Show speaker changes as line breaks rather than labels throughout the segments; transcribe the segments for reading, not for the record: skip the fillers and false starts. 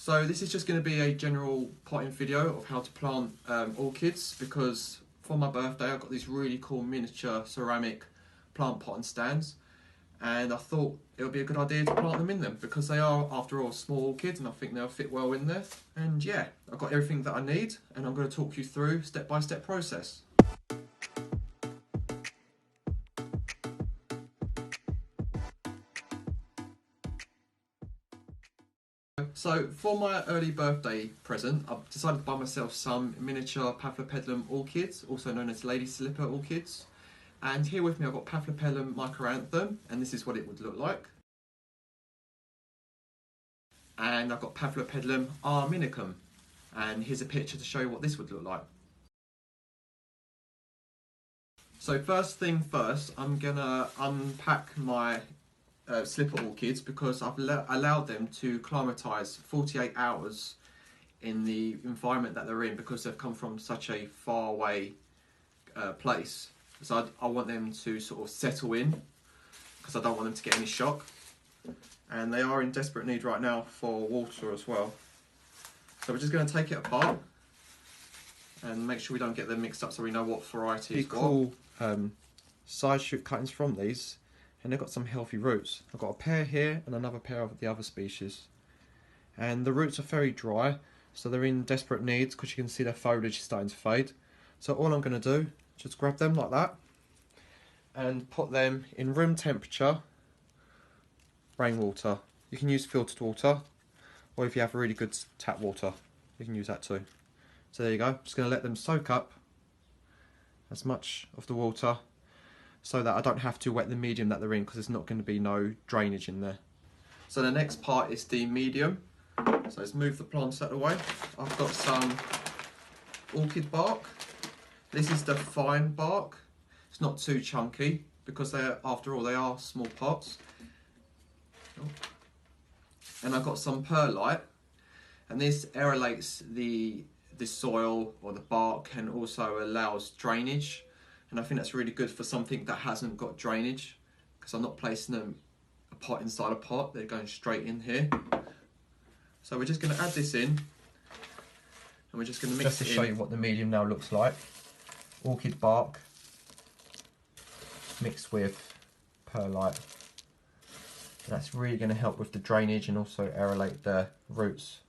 So this is just going to be a general potting video of how to plant orchids, because for my birthday I've got these really cool miniature ceramic plant potting stands, and I thought it would be a good idea to plant them in them because they are, after all, small orchids and I think they'll fit well in there. And yeah, I've got everything that I need and I'm going to talk you through step-by-step process. So for my early birthday present, I've decided to buy myself some miniature Paphlopedilum orchids, also known as lady slipper orchids. And here with me I've got Paphlopedilum micranthem, and this is what it would look like. And I've got Paphlopedilum arminicum, and here's a picture to show you what this would look like. So first thing first, I'm gonna unpack my slipper orchids because I've allowed them to climatise 48 hours in the environment that they're in because they've come from such a far away place. So I want them to sort of settle in because I don't want them to get any shock. And they are in desperate need right now for water as well. So we're just going to take it apart and make sure we don't get them mixed up so we know what variety is what. Cool side shoot cuttings from these, and they've got some healthy roots. I've got a pair here and another pair of the other species. And the roots are very dry, so they're in desperate need because you can see their foliage is starting to fade. So all I'm going to do, just grab them like that and put them in room temperature rainwater. You can use filtered water, or if you have really good tap water, you can use that too. So there you go. Just going to let them soak up as much of the water so that I don't have to wet the medium that they're in because there's not going to be no drainage in there. So the next part is the medium. So let's move the plants out of the way. I've got some orchid bark. This is the fine bark. It's not too chunky because they're, after all, they are small pots. And I've got some perlite, and this aerates the soil or the bark and also allows drainage. And I think that's really good for something that hasn't got drainage because I'm not placing them a pot inside a pot, they're going straight in here. So we're just going to add this in and we're just going to mix it in. Just to show you what the medium now looks like. Orchid bark mixed with perlite. And that's really going to help with the drainage and also aerate the roots.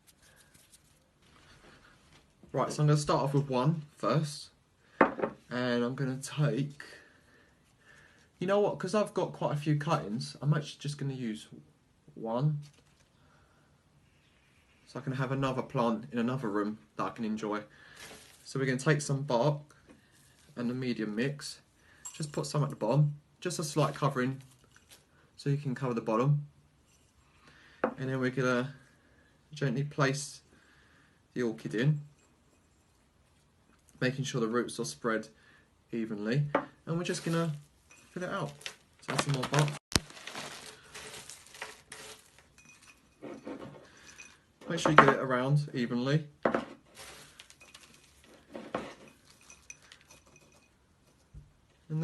Right, so I'm going to start off with one first. And I'm going to take, you know what, because I've got quite a few cuttings, I'm actually just going to use one. So I can have another plant in another room that I can enjoy. So we're going to take some bark and the medium mix, just put some at the bottom, just a slight covering so you can cover the bottom. And then we're going to gently place the orchid in, making sure the roots are spread evenly, and we're just going to fill it out. So add some more bark. Make sure you get it around evenly. And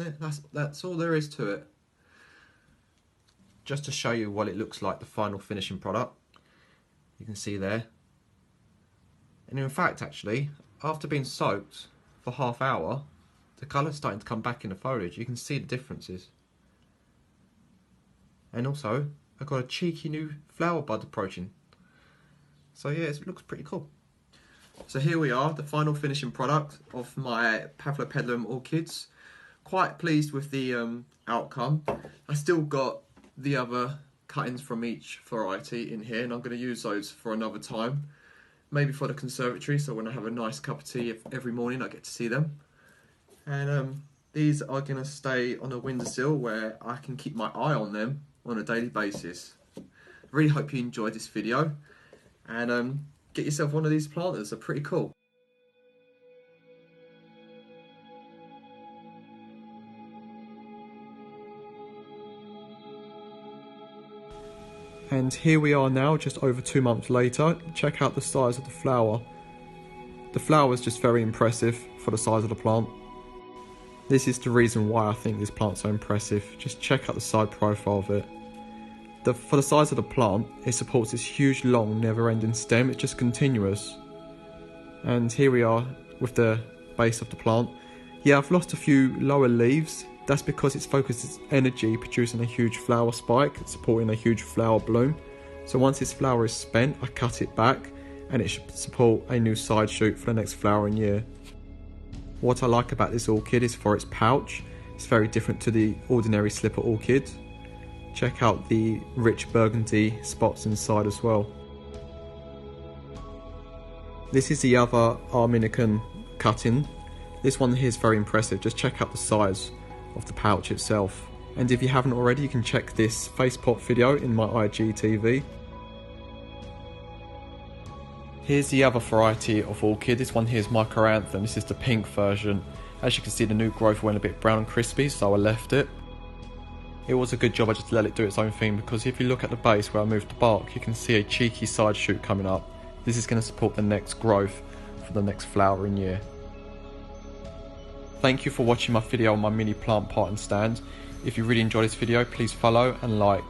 that's all there is to it. Just to show you what it looks like, the final finishing product. You can see there. And in fact, actually, after being soaked for half hour, the colour's starting to come back in the foliage. You can see the differences. And also, I've got a cheeky new flower bud approaching. So yeah, it looks pretty cool. So here we are, the final finishing product of my Paphlopedilum orchids. Quite pleased with the outcome. I still got the other cuttings from each variety in here, and I'm going to use those for another time. Maybe for the conservatory, so when I have a nice cup of tea every morning I get to see them. And these are going to stay on a windowsill where I can keep my eye on them on a daily basis. I really hope you enjoyed this video, and get yourself one of these planters, they're pretty cool. And here we are now, just over 2 months later. Check out the size of the flower. The flower is just very impressive for the size of the plant. This is the reason why I think this plant's so impressive. Just check out the side profile of it. For the size of the plant, it supports this huge, long, never-ending stem. It's just continuous. And here we are with the base of the plant. Yeah, I've lost a few lower leaves. That's because it's focused its energy producing a huge flower spike, supporting a huge flower bloom. So once this flower is spent, I cut it back, and it should support a new side shoot for the next flowering year. What I like about this orchid is for its pouch. It's very different to the ordinary slipper orchid. Check out the rich burgundy spots inside as well. This is the other Arminican cutting. This one here is very impressive. Just check out the size of the pouch itself. And if you haven't already, you can check this face pot video in my IGTV. Here's the other variety of orchid. This one here is Microanthum. This is the pink version. As you can see, the new growth went a bit brown and crispy, so I left it. It was a good job I just let it do its own thing, because if you look at the base where I moved the bark, you can see a cheeky side shoot coming up. This is going to support the next growth for the next flowering year. Thank you for watching my video on my mini plant pot and stand. If you really enjoyed this video, please follow and like.